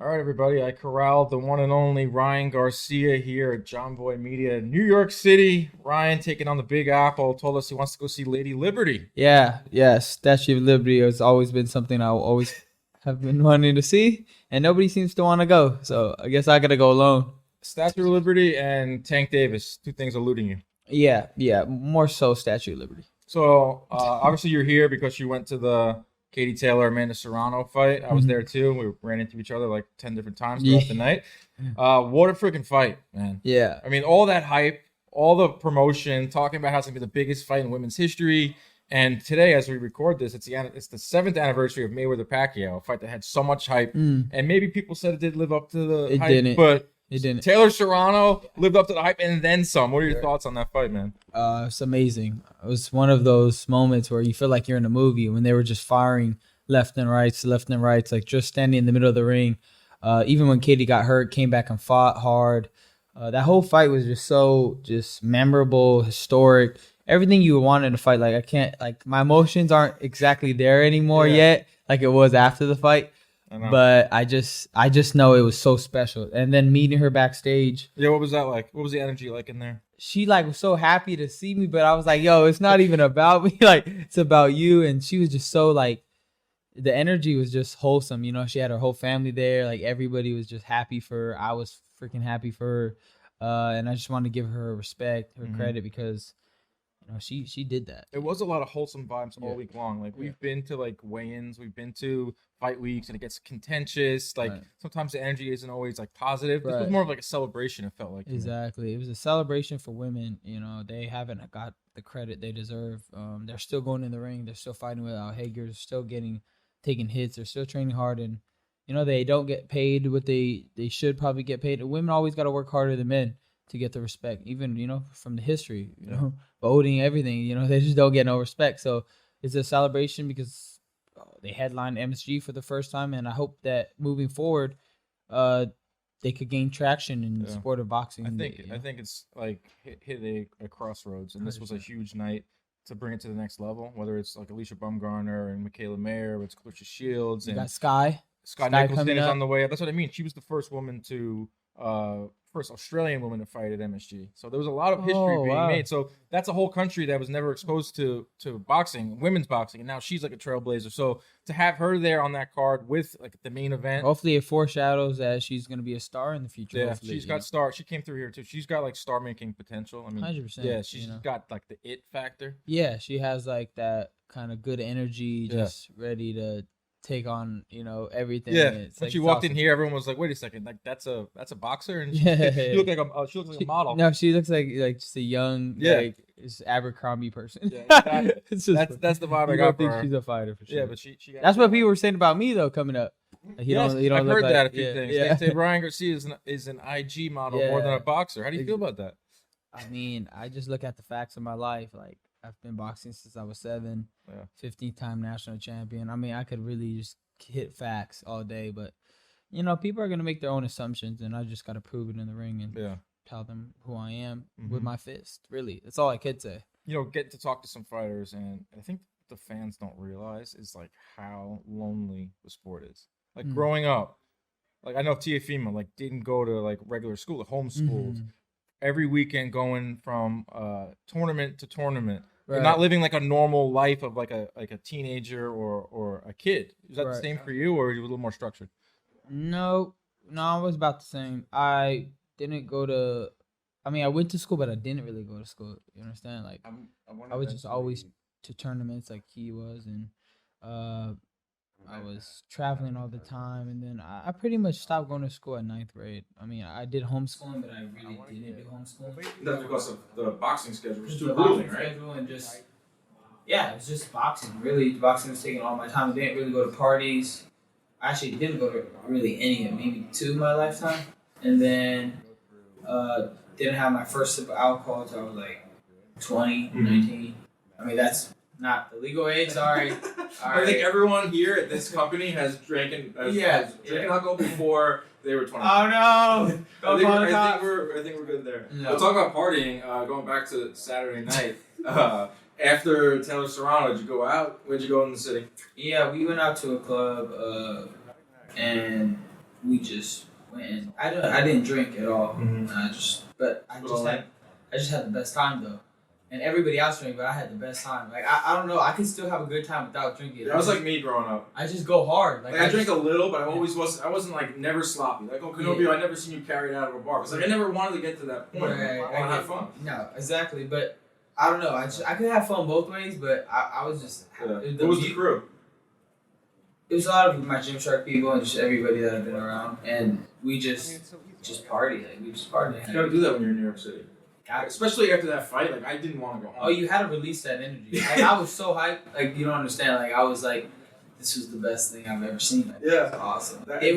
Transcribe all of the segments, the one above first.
All right, everybody. I corralled the one and only Ryan Garcia here at Jomboy Media, New York City. Ryan taking on the Big Apple. Told us he wants to go see Lady Liberty. Yes, Statue of Liberty has always been something I always have been wanting to see, and nobody seems to want to go. So I guess I gotta go alone. Statue of Liberty and Tank Davis. Two things eluding you. Yeah, more so Statue of Liberty. So obviously you're here because you went to the Katie Taylor Amanda Serrano fight. I was there too. We ran into each other like 10 different times throughout the night. What a freaking fight, man. Yeah, I mean, all that hype, all the promotion, talking about how it's gonna be the biggest fight in women's history. And today, as we record this, it's the 7th anniversary of Mayweather Pacquiao, a fight that had so much hype. And maybe people said it did live up to the hype, didn't. but It didn't. Taylor-Serrano lived up to the hype and then some. What are your thoughts on that fight, man? It's amazing. It was one of those moments where you feel like you're in a movie when they were just firing left and right, like just standing in the middle of the ring. Even when Katie got hurt, came back and fought hard. That whole fight was just memorable, historic. Everything you would want in a fight. My emotions aren't exactly there anymore yet, like it was after the fight. But I just know it was so special. And then meeting her backstage. Yeah, what was that like? What was the energy like in there? She was so happy to see me, but I was like, yo, it's not even about me. It's about you. And she was just so the energy was just wholesome. She had her whole family there. Everybody was just happy for her. I was freaking happy for her. And I just want to give her respect, her credit, because she did that. It was a lot of wholesome vibes all week long. We've been to weigh-ins, we've been to fight weeks, and it gets contentious. Sometimes the energy isn't always positive. This was more of a celebration. It felt like exactly. It was a celebration for women. They haven't got the credit they deserve. They're still going in the ring. They're still fighting without Hager. They're still taking hits. They're still training hard, and they don't get paid what they should probably get paid. Women always got to work harder than men to get the respect, even from the history, voting, everything. They just don't get no respect. So it's a celebration because they headlined MSG for the first time, and I hope that moving forward, they could gain traction in the sport of boxing. I think it's hit a crossroads, and this was a huge night to bring it to the next level. Whether it's Alicia Bumgarner and Michaela Mayer, or it's Clarissa Shields, and got Sky Nicholson is on the way up. That's what I mean. She was the first woman first Australian woman to fight at MSG. So there was a lot of history being made. So that's a whole country that was never exposed to boxing, women's boxing, and now she's a trailblazer. So to have her there on that card with the main event, hopefully it foreshadows that she's going to be a star in the future. Yeah, she's got star. She came through here too. She's got star making potential. I mean, 100%. Yeah, she's got the it factor. Yeah, she has that kind of good energy, just ready to take on everything. Yeah, when she walked in here, everyone was like, "Wait a second, that's a boxer," and she looks like a model. No, she looks like just a young Abercrombie person. Yeah, exactly. That's the vibe I got for her. She's a fighter for sure. Yeah, but she that's what people were saying about me though coming up. I've heard that a few things. They say Ryan Garcia is an IG model more than a boxer. How do you feel about that? I mean, I just look at the facts of my life. I've been boxing since I was 7, 15-time national champion. I mean, I could really just hit facts all day, but people are gonna make their own assumptions, and I just gotta prove it in the ring and tell them who I am with my fist. Really, that's all I could say. Getting to talk to some fighters, and I think the fans don't realize is how lonely the sport is. Growing up, I know Tiafima didn't go to regular school, homeschooled. Every weekend going from tournament to tournament. Right. Not living a normal life of a teenager or a kid. Is that the same for you, or are you a little more structured? No, it was about the same. I didn't go to. I mean, I went to school, but I didn't really go to school. You understand? I was just always to tournaments like he was, and I was traveling all the time, and then I pretty much stopped going to school at 9th grade. I mean, I did homeschooling, but I really didn't do homeschooling. That's because of the boxing schedule was too grueling, right? And it was just boxing. Really, boxing was taking all my time. I didn't really go to parties. I actually didn't go to really any, maybe 2 in my lifetime. And then didn't have my first sip of alcohol until I was 20, 19. I mean, that's not the legal age, sorry. I think everyone here at this company has drinking alcohol before they were 20. Oh no! I think we're good there. No. We'll talk about partying. Going back to Saturday night. After Taylor-Serrano, did you go out? Where'd you go in the city? Yeah, we went out to a club, and we just went in. I didn't drink at all. Mhm. I just had the best time though. And everybody else drank, but I had the best time. Like I don't know, I could still have a good time without drinking. That was like me growing up. I just go hard. Like I drank a little, but I wasn't like never sloppy. Like Canobbio, I never seen you carry it out of a bar because like I never wanted to get to that point. Right, I want to have fun. No, exactly. But I don't know. I could have fun both ways, but I was just. Yeah. What was the crew? It was a lot of my Gymshark people and just everybody that I've been around, and we just party. Like we just party. You gotta do that when you're in New York City. Especially after that fight, like I didn't want to go home. Oh, you had to release that energy. Like I was so hyped. Like you don't understand. Like I was like, this was the best thing I've ever seen. Like, yeah, it was awesome. It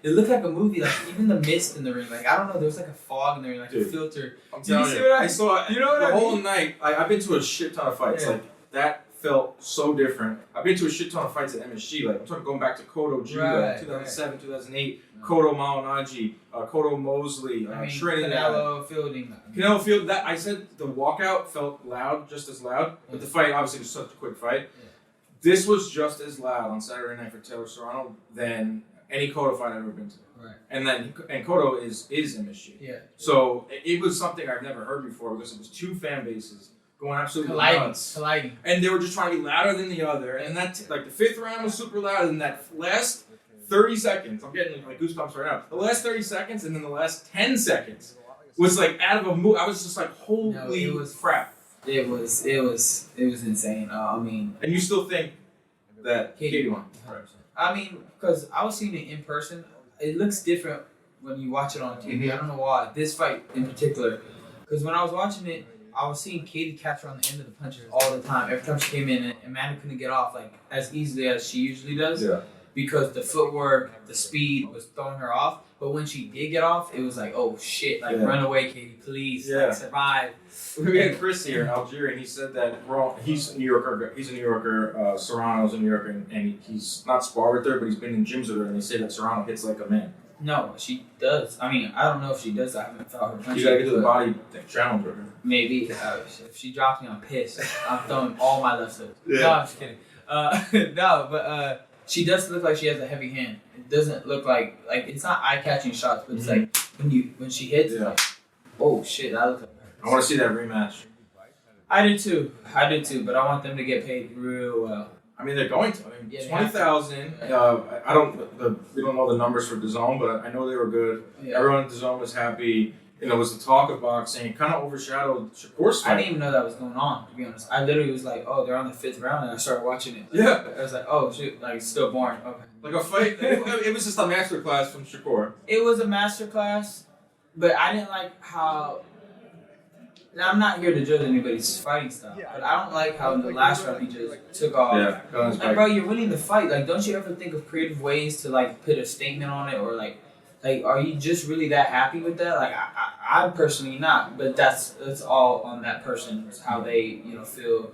looked like a movie. Like even the mist in the ring. Like I don't know, there was like a fog in the ring, like Dude, a filter. I'm telling you, I saw. You know what the I mean? whole night. I've been to a shit ton of fights. Yeah. Like that felt so different. I've been to a shit ton of fights at MSG. Like I'm talking going back to Cotto Judah, 2007, 2008, Cotto Malignaggi, Cotto Mosley, Trinidad. Canelo Fielding. Canelo Field. That I said the walkout felt loud, just as loud, but the fight obviously was such a quick fight. Yeah. This was just as loud on Saturday night for Taylor-Serrano than any Cotto fight I've ever been to. Right. And Cotto is MSG. Yeah. So it was something I've never heard before because it was two fan bases going absolutely nuts. Colliding. And they were just trying to be louder than the other. And that like the fifth round was super loud, and that last 30 seconds, I'm getting like goosebumps right now. The last 30 seconds and then the last 10 seconds was like out of a move. I was just like, holy crap. It was insane. I mean, and you still think that Katie won? Right. I mean, because I was seeing it in person. It looks different when you watch it on TV. Mm-hmm. I don't know why. This fight in particular, because when I was watching it, I was seeing Katie capture on the end of the punches all the time. Every time she came in, and Amanda couldn't get off like as easily as she usually does. Yeah. Because the footwork, the speed was throwing her off. But when she did get off, it was like, oh shit, like run away, Katie, please, like survive. We had Chris here, Algerian. He said that he's a New Yorker. He's a New Yorker. Serrano's a New Yorker, and he's not sparred with her, but he's been in gyms with her. And they say that Serrano hits like a man. No, she does. I mean, I don't know if she does. I haven't felt her punch. You gotta get to the body challenge with her. Maybe if she drops me, I'm pissed. I'm throwing all my left hooks. Yeah. No, I'm just kidding. No, but she does look like she has a heavy hand. It doesn't look like it's not eye catching shots, but it's like when she hits, it's like, oh shit, that looks like her. I want to see that rematch. I did too, but I want them to get paid real well. I mean, they're going to. I mean, Yeah, 20,000. We don't know the numbers for DAZN, but I know they were good. Yeah. Everyone at DAZN was happy. You know, it was the talk of boxing. It kind of overshadowed Shakur's fight. I didn't even know that was going on, to be honest. I literally was like, oh, they're on the 5th round, and I started watching it. Yeah. I was like, oh, shoot, like, it's still boring. Okay. Like a fight. It was just a masterclass from Shakur. It was a masterclass, but I didn't like how... Now, I'm not here to judge anybody's fighting style, but I don't like how in the last round he just took off. Yeah. Like, bro, you're winning the fight. Like, don't you ever think of creative ways to, like, put a statement on it, or, like, are you just really that happy with that? Like, I'm personally not, but that's all on that person, how they, feel,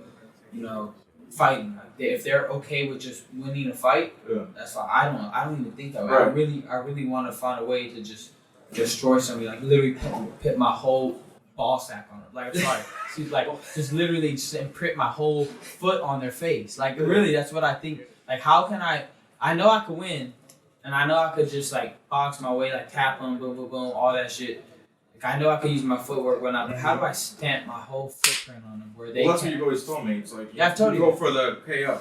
fighting. Like if they're okay with just winning a fight, that's fine. I don't even think that way. Right. I really want to find a way to just destroy somebody, like literally put my whole ball sack on it. Like, I'm sorry. She's like, just literally just imprint my whole foot on their face. Like, really, that's what I think. Like, how can I know I could win, and I know I could just, like, box my way, like, tap them, boom, boom, boom, all that shit. Like, I know I could use my footwork whatnot, but how do I stamp my whole footprint on them where they that's what you've always told me. It's like, I've told you. Go for the KO.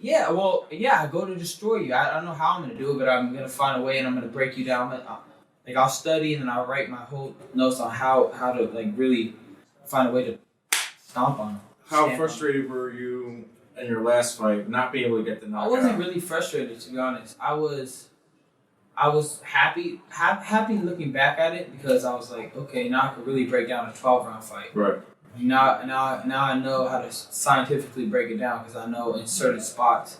Yeah, well, I go to destroy you. I don't know how I'm going to do it, but I'm going to find a way, and I'm going to break you down. I'll study, and then I'll write my whole notes on how to, like, really find a way to stomp on them. How frustrated were you in your last fight not being able to get the knockout? I wasn't really frustrated, to be honest. I was happy looking back at it, because I was like, okay, now I can really break down a 12-round fight. Right. Now I know how to scientifically break it down, because I know in certain spots,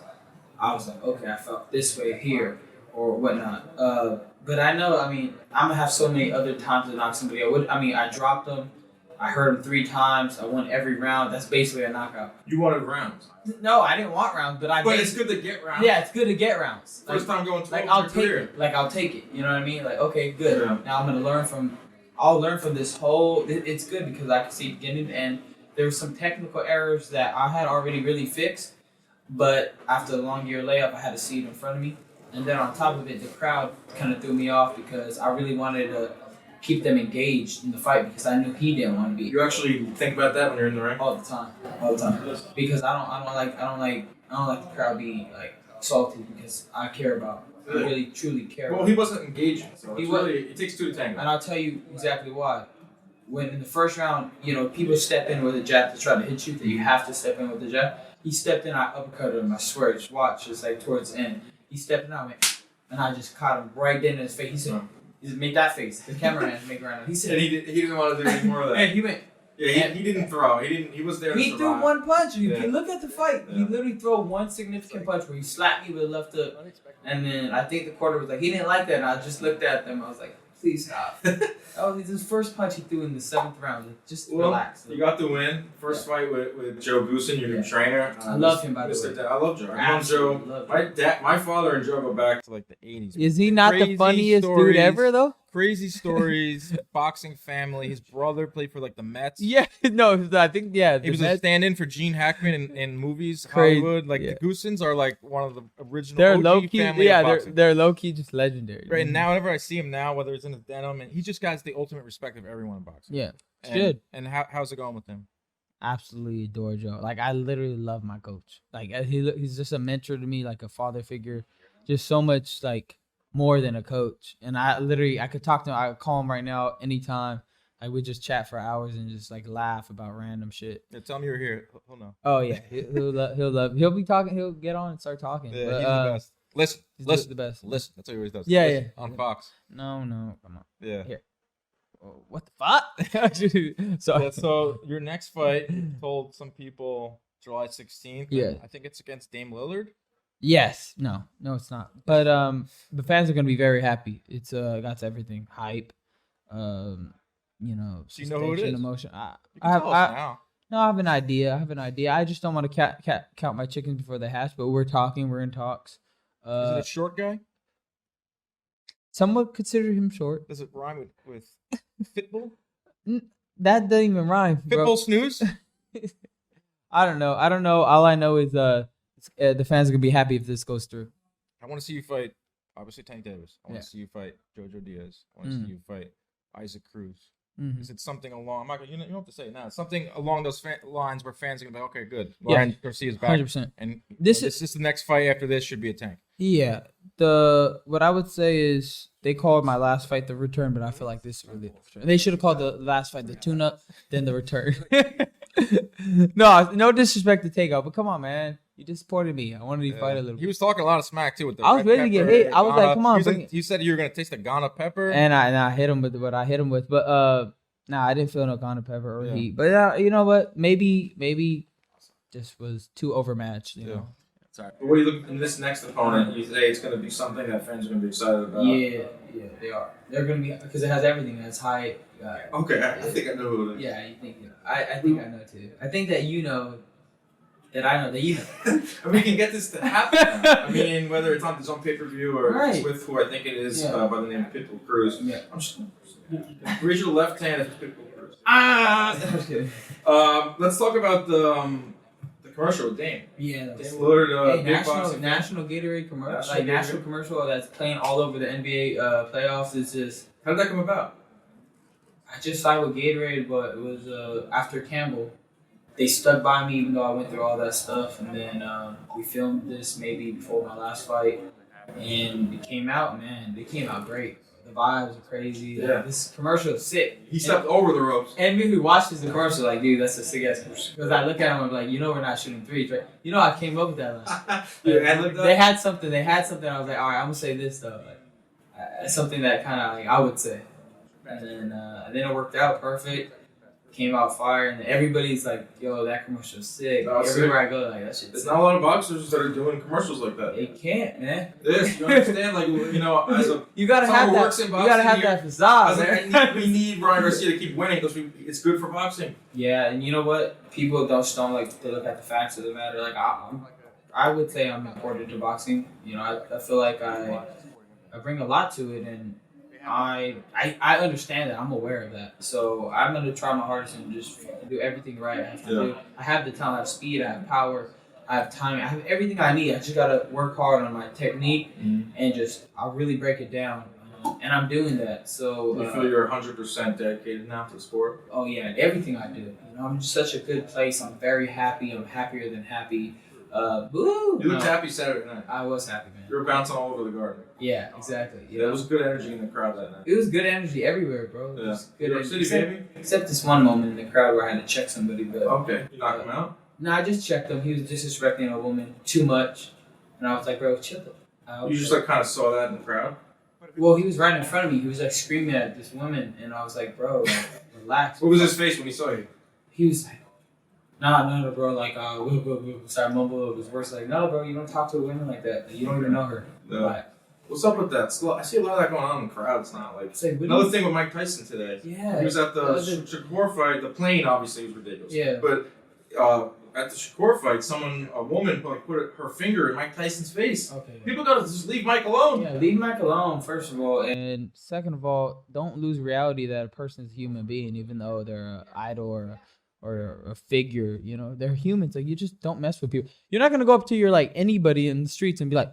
I was like, okay, I felt this way here or whatnot. But I know, I'm gonna have so many other times to knock somebody out. I dropped them. I hurt him 3 times. I won every round. That's basically a knockout. You wanted rounds. No, I didn't want rounds, but it's good to get rounds. Yeah, it's good to get rounds. First time going 12 I'll take it. You know what I mean? Like, okay, good. Yeah. Now I'm gonna learn from. I'll learn from this whole. It's good because I can see beginning to end. There were some technical errors that I had already really fixed, but after a long year layup, I had to see it in front of me. And then on top of it, the crowd kind of threw me off because I really wanted to keep them engaged in the fight because I knew he didn't want to be. You actually think about that when you're in the ring? All the time. Because I don't like the crowd being like salty because I care about. I really truly care. Well, he wasn't engaging, so it takes two to tango. And I'll tell you exactly why. When in the first round, people step in with a jab to try to hit you, that you have to step in with the jab. He stepped in, I uppercutted him. I swear, just watch, just like towards the end. He stepped in, I went, and I just caught him right then in his face. He said, "He said, make that face." The cameraman make around. He said, and he didn't want to do any more of that. And he went. Yeah, he didn't throw. He was there. He threw one punch. You can look at the fight. Yeah. He literally threw one significant punch where he slapped me with a left hook, and then I think the quarter was like he didn't like that. And I just looked at them. I was like, please stop. That was his first punch he threw in the 7th round. Just relax. You got the win. First fight with Joe Goossen, your new trainer. I love him, by the way. I love Joe. I love Joe. My father and Joe go back to like the 80s. Is he not the funniest dude ever, though? Crazy stories, boxing family. His brother played for like the Mets. Yeah, no, I think he was a stand-in for Gene Hackman in movies, Crazy. Hollywood. Like the Goossens are like one of the original. They're OG low key, family of boxing. they're low key just legendary. Right, and now whenever I see him now, whether it's in his denim, and he just got the ultimate respect of everyone in boxing. Yeah, it's good. And how's it going with him? Absolutely adore Joe. Like I literally love my coach. Like he's just a mentor to me, like a father figure. Just so much like. More than a coach. And I could talk to him. I could call him right now anytime. Like we just chat for hours and just like laugh about random shit. Yeah, tell me you're here. He'll know. Oh yeah, he'll be talking. He'll get on and start talking. Yeah, but, he's the best. Listen, the best. Listen. That's what he always does. Yeah, listen, on Fox. No, come on. Yeah. Here. Oh, what the fuck? So your next fight told some people July 16th. Yeah. I think it's against Dame Lillard. Yes. No, it's not. But the fans are gonna be very happy. It's got everything. Hype. So you know who it is. Emotion. I have an idea. I just don't want to count my chickens before they hatch. But we're talking. We're in talks. Is it a short guy? Some would consider him short. Does it rhyme with Pitbull? That doesn't even rhyme. Pitbull snooze? I don't know. All I know is the fans are gonna be happy if this goes through. I want to see you fight. Obviously, Tank Davis. I want to see you fight Jojo Diaz. I want to see you fight Isaac Cruz. Is it something along? Michael, you don't have to say it now. It's something along those lines where fans are gonna be like, okay, good. Ryan Garcia's back. 100%. And this is the next fight after this should be a Tank. Yeah. What I would say is they called my last fight the return, but I feel like this is really the return. They should have called the last fight the tune-up, then the return. No disrespect to Takeout, but come on, man. You disappointed me. I wanted you to fight a little bit. He was talking a lot of smack too with the I was ready to get hit. I was like, come on. You said you were gonna taste the Ghana pepper. And I hit him with what I hit him with. But I didn't feel no Ghana pepper or heat. But you know what? Maybe just was too overmatched, you know. Sorry. But what do you look in this next opponent? You say it's going to be something that fans are going to be excited about. Yeah, they are. They're going to be because it has everything. It has height. Okay, I think I know who it is. Yeah, you think I think I know too. I think that you know that I know that you know. And we can get this to happen. I mean, whether it's on pay-per-view or it's with who I think it is by the name of Pitbull Cruz. Yeah. I'm just raise your left hand if it's Pitbull Cruz. I'm kidding. Let's talk about the commercial with Dame. Yeah, Dame Lillard, national Gatorade commercial, national commercial that's playing all over the NBA playoffs. It's just how did that come about? I just signed with Gatorade, but it was after Campbell. They stuck by me even though I went through all that stuff, and then we filmed this maybe before my last fight, and it came out, man. They came out great. The vibes are crazy. Yeah. Like, this commercial is sick. He stepped over the ropes. And me who watches the commercial, like, dude, that's a sick ass commercial. Because I look at him and I'm like, we're not shooting threes, right? I came up with that last. They had something. I was like, all right, I'm gonna say this though. Like, something that kind of like I would say. And then it worked out perfect. Came out fire, and everybody's like, "Yo, that commercial's sick." Everywhere I go, like that shit's There's sick. not a lot of boxers that are doing commercials like that. They can't, man. You understand? Like, as a you gotta have that. You gotta have that facade, man. We need Ryan Garcia to keep winning because it's good for boxing. Yeah, and you know what? People don't like to look at the facts of the matter. Like I would say I'm important to boxing. I feel like I bring a lot to it, and I understand that. I'm aware of that. So I'm going to try my hardest and just do everything right I have to do. I have the talent, I have speed, I have power, I have time. I have everything I need. I just gotta work hard on my technique and I'll really break it down. And I'm doing that. So you feel you're 100% dedicated now to the sport? Oh yeah, everything I do. I'm in such a good place. I'm very happy. I'm happier than happy. You looked happy Saturday night. I was happy, man. You were bouncing all over the garden. Yeah, exactly. Yeah, there was good energy in the crowd that night. It was good energy everywhere, bro. Yeah. It was good energy. Baby? Except this one moment in the crowd where I had to check somebody. But okay, you knocked him out? No, I just checked him. He was disrespecting a woman too much, and I was like, bro, chill. You just like kind of saw that in the crowd? Well, he was right in front of me. He was like screaming at this woman, and I was like, bro, relax. What was his face when he saw you? He was like, no, bro. Like, sorry, mumble. It was worse. Like, no, bro, you don't talk to a woman like that. You don't even know her. No. Like, what's up with that? I see a lot of that going on in the crowds now. Like another thing with Mike Tyson today. Yeah. He was at the Shakur fight. The plane obviously was ridiculous. Yeah. But at the Shakur fight, a woman put her finger in Mike Tyson's face. Okay. People gotta just leave Mike alone. Yeah, leave Mike alone, first of all. And second of all, don't lose reality that a person is a human being, even though they're an idol or a figure. They're humans. Like, you just don't mess with people. You're not gonna go up to your like anybody in the streets and be like,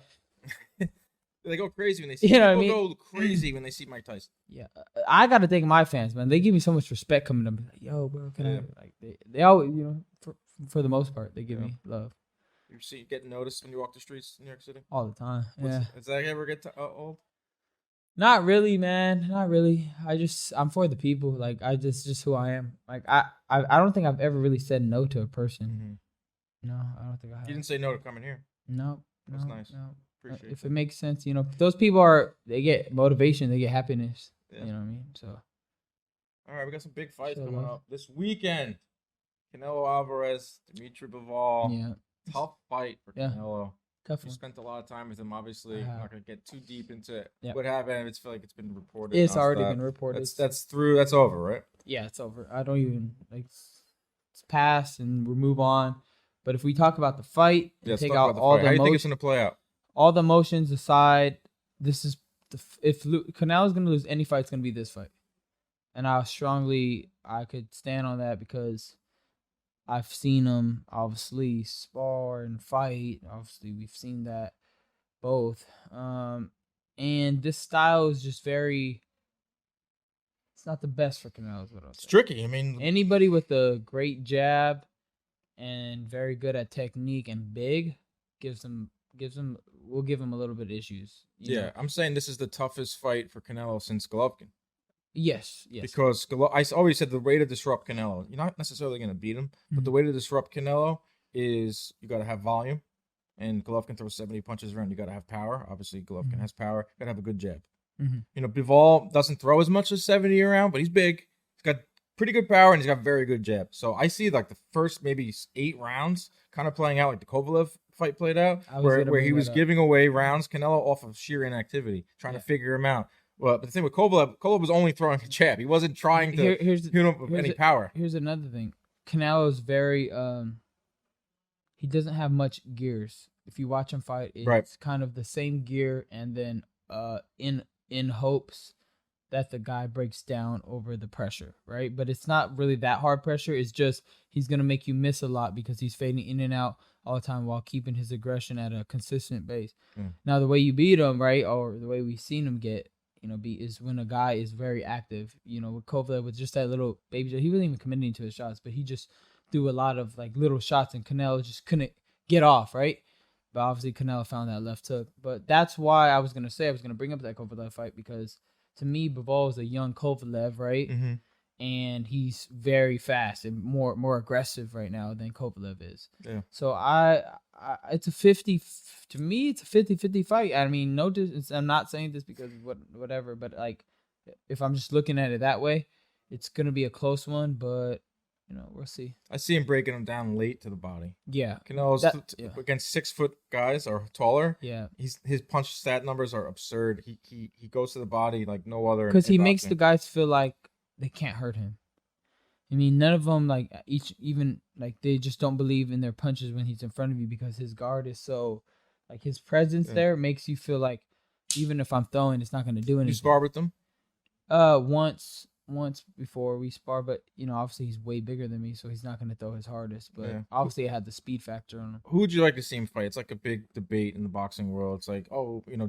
they go crazy when they see. Go crazy when they see Mike Tyson. Yeah, I gotta thank my fans, man. They give me so much respect coming up. Like, yo, bro, can I? Like, they always, for the most part, they give me love. You get noticed when you walk the streets in New York City all the time. Does that ever get old? Not really, man. Not really. I'm for the people. Like, just who I am. Like, I don't think I've ever really said no to a person. Mm-hmm. No, I don't think I have. You didn't say no to coming here. No, that's nice. No. Appreciate if it makes sense, those people they get motivation, they get happiness. Yeah. You know what I mean? So, all right, we got some big fights coming up this weekend. Canelo Alvarez, Dimitri Bivol. Yeah, tough fight for Canelo. Tough. We spent a lot of time with him. Obviously, I'm not gonna get too deep into what happened. I just feel like it's been reported. It's already been reported. That's through. That's over, right? Yeah, it's over. I don't even it's past, and we move on. But if we talk about the fight, take out all the how do you think it's gonna play out? All the emotions aside, this is if Canelo's gonna lose any fight, it's gonna be this fight, and I could stand on that because I've seen him obviously spar and fight. Obviously, we've seen that both, and this style is just very. It's not the best for Canelo. Is what I'll say. It's tricky. I mean, anybody with a great jab and very good at technique and big we'll give him a little bit of issues. You know? I'm saying this is the toughest fight for Canelo since Golovkin. Yes. Because I always said the way to disrupt Canelo, you're not necessarily going to beat him, but the way to disrupt Canelo is you got to have volume, and Golovkin throws 70 punches around. You got to have power. Obviously, Golovkin has power. Got to have a good jab. Bivol doesn't throw as much as 70 around, but he's big. He's got pretty good power, and he's got very good jab. So I see like the first maybe 8 rounds kind of playing out like the Kovalev fight played out, where he was giving away rounds, Canelo off of sheer inactivity, trying to figure him out. Well, but the thing with Kovalev was only throwing a jab. He wasn't trying to hit him with any power. Here's another thing. Canelo's very he doesn't have much gears. If you watch him fight, it's kind of the same gear, and then in hopes that the guy breaks down over the pressure, right? But it's not really that hard pressure. It's just he's going to make you miss a lot because he's fading in and out all the time while keeping his aggression at a consistent base. Now, the way you beat him, right, or the way we've seen him get, beat is when a guy is very active. With Kovalev, with just that little baby shot, he wasn't even committing to his shots, but he just threw a lot of like little shots, and Canelo just couldn't get off, right? But obviously, Canelo found that left hook. But that's why I was going to bring up that Kovalev fight, because to me, Bivol is a young Kovalev, right? Mm-hmm. And he's very fast and more aggressive right now than Kovalev is. Yeah. So it's a 50-50 fight. I mean, no distance. I'm not saying this because whatever, but like if I'm just looking at it that way, it's gonna be a close one. But we'll see. I see him breaking him down late to the body. Yeah, Canelo's against 6 foot guys or taller. Yeah, his punch stat numbers are absurd. He goes to the body like no other. Because he makes the guys feel like they can't hurt him. I mean, none of them they just don't believe in their punches when he's in front of you because his guard is so like his presence there makes you feel like even if I'm throwing, it's not going to do anything. You spar with them? Once. once before we spar, but obviously he's way bigger than me, so he's not gonna throw his hardest. But obviously, I had the speed factor on him. Who would you like to see him fight? It's like a big debate in the boxing world. It's like,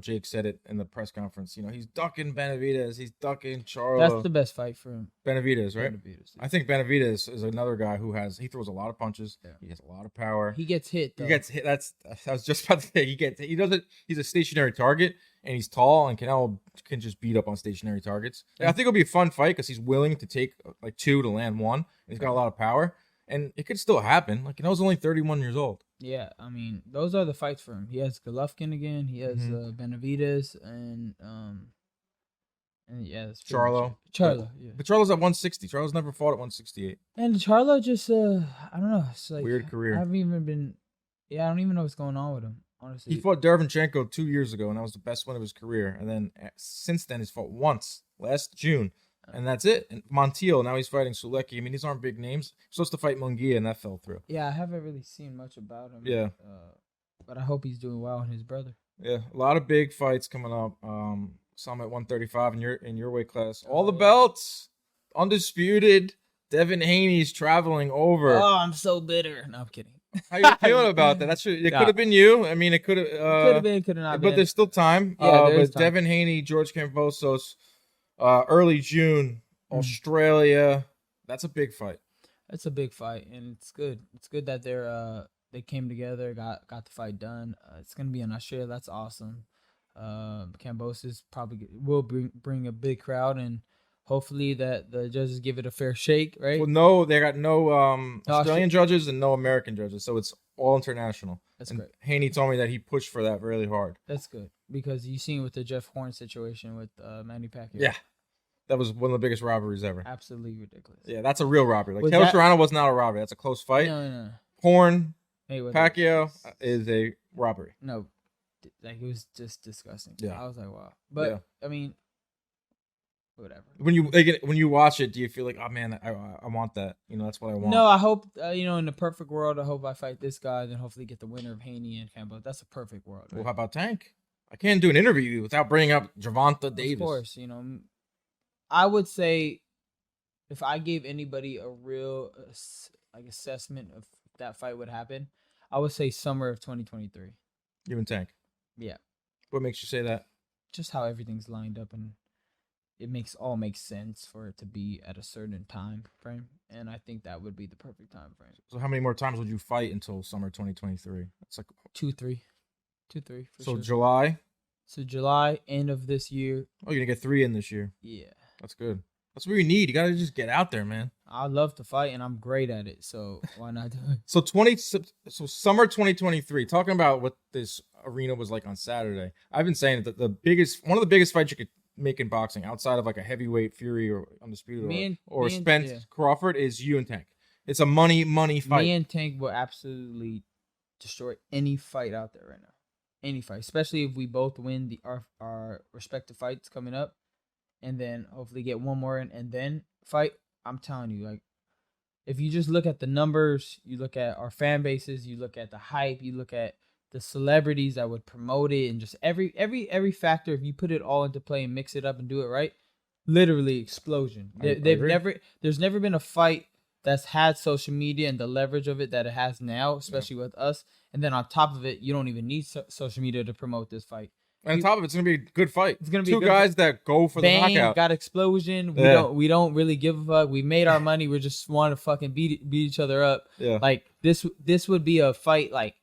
Jake said it in the press conference. He's ducking Benavidez, he's ducking Charlo. That's the best fight for him. Benavidez, right? Benavidez, yeah. I think Benavidez is another guy who throws a lot of punches. Yeah. He has a lot of power. He gets hit. Though. He gets hit. I was just about to say he doesn't. He's a stationary target. And he's tall, and Canelo can just beat up on stationary targets. I think it'll be a fun fight because he's willing to take like 2 to land 1. And he's got a lot of power, and it could still happen. Like Canelo's only 31 years old. Yeah, I mean those are the fights for him. He has Golovkin again. He has Benavidez and yeah, Charlo. Yeah. But Charlo's at 160. Charlo's never fought at 168. And Charlo just I don't know. It's like weird career. I don't even know what's going on with him. Honestly, he fought Derevchenko 2 years ago, and that was the best win of his career. And then since then, he's fought once last June, and that's it. And Montiel, now he's fighting Sulecki. I mean, these aren't big names. He's supposed to fight Munguia, and that fell through. Yeah, I haven't really seen much about him. Yeah, but I hope he's doing well and his brother. Yeah, a lot of big fights coming up. Some at 135 in your weight class. All the belts, undisputed. Devin Haney's traveling over. Oh, I'm so bitter. No, I'm kidding. How you feeling about that? It could have been you. I mean, it could have. Could have been, could have not been. But there's still time. Yeah, but time. Devin Haney, George Kambosos, early June, Australia. That's a big fight. That's a big fight, and it's good. It's good that they came together, got the fight done. It's gonna be in Australia. That's awesome. Kambosos probably will bring a big crowd, and hopefully that the judges give it a fair shake, right? Well, no, they got no Australian judges and no American judges, so it's all international. That's great. Haney told me that he pushed for that really hard. That's good because you seen with the Jeff Horn situation with Manny Pacquiao. Yeah, that was one of the biggest robberies ever. Absolutely ridiculous. Yeah, that's a real robbery. Like Taylor-Serrano was not a robbery. That's a close fight. No. Horn, Pacquiao is a robbery. No, like it was just disgusting. Yeah, I was like, wow. But I mean. Whatever. When you watch it, do you feel like, oh man, I want that? That's what I want. No, I hope in the perfect world, I hope I fight this guy, then hopefully get the winner of Haney and Campbell. That's a perfect world. Right? Well, how about Tank? I can't do an interview without bringing up Gervonta Davis. Of course, I would say if I gave anybody a real assessment of if that fight would happen, I would say summer of 2023. You and Tank. Yeah. What makes you say that? Just how everything's lined up and. It makes sense for it to be at a certain time frame, and I think that would be the perfect time frame. So how many more times would you fight until summer 2023? It's like 2-3. For so sure. July? So July, end of this year. Oh, you're going to get 3 in this year. Yeah. That's good. That's what you need. You got to just get out there, man. I love to fight, and I'm great at it, so why not do it? So summer 2023, talking about what this arena was like on Saturday, I've been saying that one of the biggest fights you could make in boxing outside of like a heavyweight Fury or Undisputed or Spence Crawford is you and Tank. It's a money fight. Me and Tank will absolutely destroy any fight out there right now. Any fight, especially if we both win our respective fights coming up, and then hopefully get one more in and then fight. I'm telling you, like, if you just look at the numbers, you look at our fan bases, you look at the hype, you look at the celebrities that would promote it, and just every factor, if you put it all into play and mix it up and do it right, literally explosion. There's never been a fight that's had social media and the leverage of it that it has now, especially with us. And then on top of it, you don't even need social media to promote this fight. And on top of it, it's gonna be a good fight. It's gonna be two guys that go for the knockout. Got explosion. We don't really give a fuck. We made our money. We just want to fucking beat each other up. Yeah. Like this would be a fight like.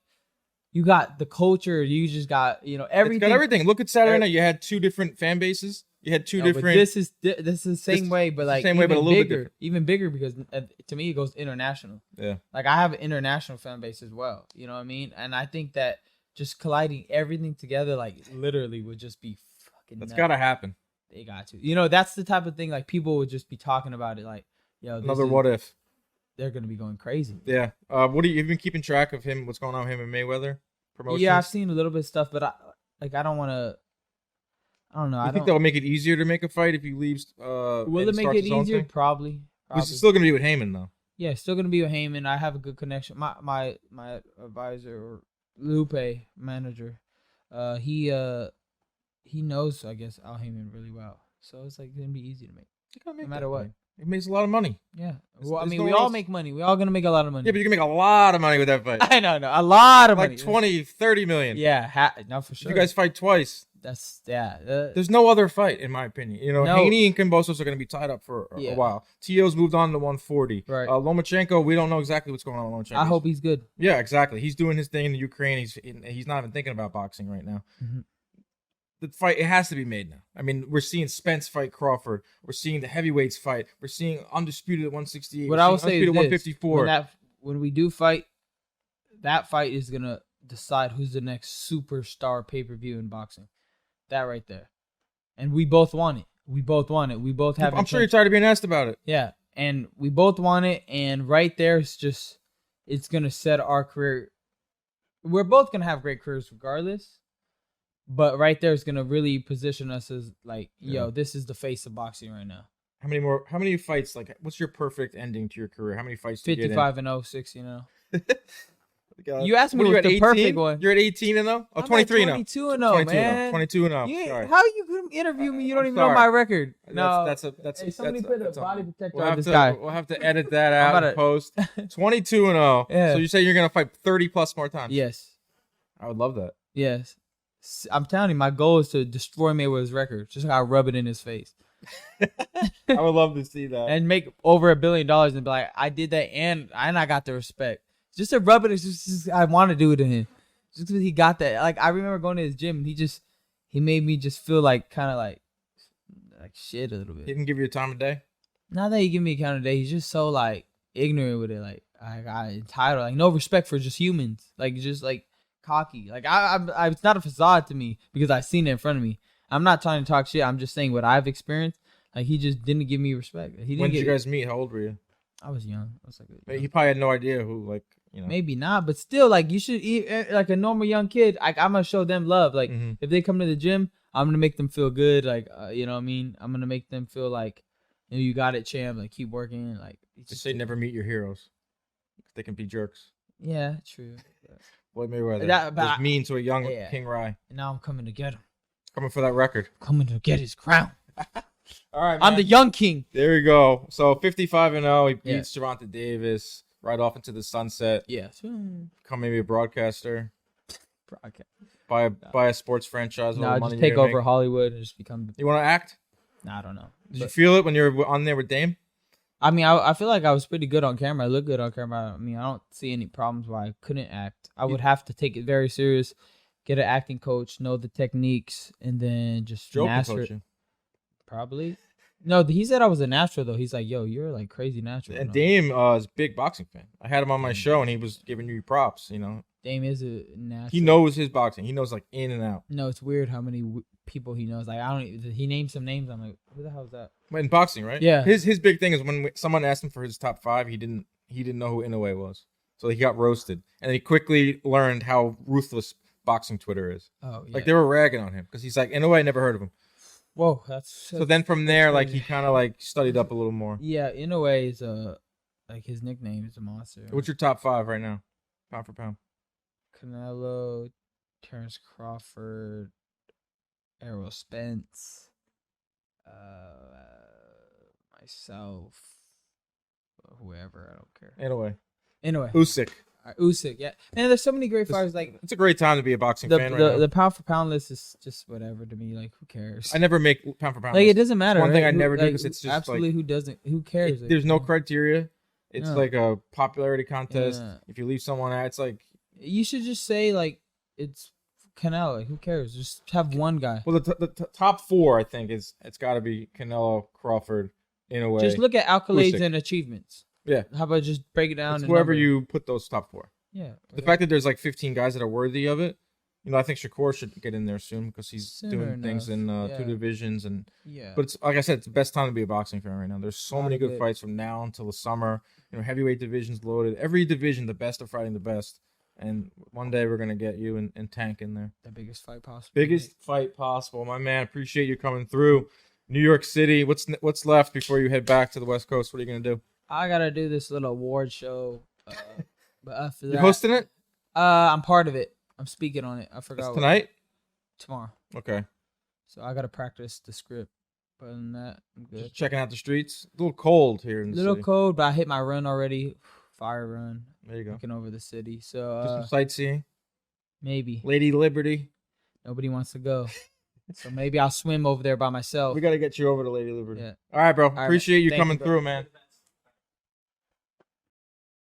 You got the culture. You just got everything. It's got everything. Look at Saturday night. You had 2 different fan bases. You had two different. This is the same way, but like same way, but a little bit different. Even bigger because to me it goes international. Yeah. Like I have an international fan base as well. You know what I mean? And I think that just colliding everything together, like literally, would just be fucking. That's nuts. Gotta happen. They got to. That's the type of thing like people would just be talking about it. Like, another what if. They're gonna be going crazy. Yeah. You've been keeping track of him? What's going on with him and Mayweather? Promotions? Yeah, I've seen a little bit of stuff, but I don't want to. I don't know. I think that'll make it easier to make a fight if he leaves. Will it make it easier? Probably. It's still gonna be with Heyman though. Yeah, it's still gonna be with Heyman. I have a good connection. My advisor or Lupe manager, he knows I guess Al Heyman really well, so it's like gonna be easy to make. no matter what. It makes a lot of money. Yeah. Well, I mean, we all make money. We all gonna make a lot of money. Yeah, but you can make a lot of money with that fight. I know, a lot of money. Like 20, 30 million. Yeah, no, for sure. If you guys fight twice. That's There's no other fight, in my opinion. You know, Haney and Kambosos are going to be tied up for a while. Tio's moved on to 140. Right. Lomachenko, we don't know exactly what's going on with Lomachenko. I hope he's good. Yeah, exactly. He's doing his thing in the Ukraine. He's not even thinking about boxing right now. Mm-hmm. The fight, it has to be made now. I mean, we're seeing Spence fight Crawford. We're seeing the heavyweights fight. We're seeing undisputed at 168. What I would say is at 154. When we do fight, that fight is gonna decide who's the next superstar pay-per-view in boxing. That right there. And we both want it. We both have. I'm sure you're tired of being asked about it. Yeah, and we both want it. And right there, it's gonna set our career. We're both gonna have great careers regardless. But right there is gonna really position us as like, yo, this is the face of boxing right now. How many fights? Like, what's your perfect ending to your career? How many fights? 55 and 0, You asked me what the 18? perfect one. You're at 18 and 0? Oh, 23 and 0. 22 and 0, man. 22 and 0. Sorry. How you could interview me? You don't even know my record. No, that's somebody put a body protector on this guy. We'll have to edit that out and post. 22 and 0. Yeah. So you say you're gonna fight 30 plus more times? Yes. I would love that. Yes. I'm telling you, my goal is to destroy Mayweather's record. Just like I rub it in his face. I would love to see that. And make over $1 billion and be like, I did that and I got the respect. Just to rub it, it's just I want to do it to him. Just because he got that. Like, I remember going to his gym and he made me just feel like kind of like shit a little bit. He didn't give you a time of day? Not that he give me a count of day. He's just so like ignorant with it. Like, I got entitled. Like, no respect for just humans. Like, just like cocky. Like, I it's not a facade to me because I've seen it in front of me. I'm not trying to talk shit. I'm just saying what I've experienced. Like, he just didn't give me respect. When did you guys meet? How old were you? I was young. I was like, he probably had no idea who, like, you know. Maybe not, but still, like, you should eat like a normal young kid. Like, I'm gonna show them love. Like, if they come to the gym, I'm gonna make them feel good. Like, you know what I mean? I'm gonna make them feel like, you know, you got it, champ. Like, keep working. Like, just say never meet your heroes. They can be jerks. Yeah, true. Floyd Mayweather was mean to a young King Rai. And now I'm coming to get him. Coming for that record. Coming to get his crown. All right, man. I'm the young king. There we go. So 55 and 0, he beats Gervonta Davis right off into the sunset. Yeah. Become maybe a broadcaster. Broadcast. Buy a sports franchise. No, just take over Hollywood and just become. You want to act? No, I don't know. Did you feel it when you were on there with Dame? I mean, I feel like I was pretty good on camera. I look good on camera. I mean, I don't see any problems why I couldn't act. I would have to take it very serious, get an acting coach, know the techniques, and then just master it. Probably. No, he said I was a natural, though. He's like, yo, you're like crazy natural. And Dame is a big boxing fan. I had him on my show, and he was giving you props, you know. Dame is a natural. He knows his boxing. He knows, like, in and out. No, it's weird how many people he knows. Like, he named some names. I'm like, who the hell is that? In boxing, right? Yeah. His big thing is when someone asked him for his top 5, he didn't know who Inoue was. So he got roasted. And he quickly learned how ruthless boxing Twitter is. Oh, yeah. Like, they were ragging on him because he's like, Inoue, I never heard of him. Whoa, so then from there, like, he kind of like studied up a little more. Yeah, Inoue is like his nickname is a monster. What's your top 5 right now, pound for pound? Canelo, Terrence Crawford, Errol Spence, myself, whoever. I don't care. Inoue. Usyk. Usyk, yeah. Man, there's so many great fighters. Like, it's a great time to be a boxing fan right now. The pound for pound list is just whatever to me. Like, who cares? I never make pound for pound. Like, it doesn't matter. One thing right? I never do because it's just absolutely like, who cares? There's no criteria. It's like a popularity contest. Yeah. If you leave someone out, it's like you should just say like it's Canelo. Like, who cares? Just have one guy. Well, the top 4, I think, it's got to be Canelo, Crawford, Inoue. Just look at accolades Usyk. and achievements. Yeah. How about just break it down? It's wherever you put those top 4. Yeah. The fact that there's like 15 guys that are worthy of it, you know, I think Shakur should get in there soon because he's doing things in 2 divisions. And but it's like I said, it's the best time to be a boxing fan right now. There's so many good fights from now until the summer. You know, heavyweight division's loaded. Every division, the best are fighting the best. And one day we're gonna get you and Tank in there. The biggest fight possible. Biggest fight possible, my man. Appreciate you coming through. New York City. What's left before you head back to the West Coast? What are you gonna do? I gotta do this little award show. But after that, you hosting it? I'm part of it. I'm speaking on it. I forgot. It's tonight? Tomorrow. Okay. So I gotta practice the script. Other than that, I'm good. Just checking out the streets. A little cold here in the Little city. cold, but I hit my run already. Fire run. There you go. Looking over the city. So Just some sightseeing. maybe. Lady Liberty. Nobody wants to go. So maybe I'll swim over there by myself. We got to get you over to Lady Liberty. Yeah. All right, bro. right, Appreciate you thank coming you, bro. through, man.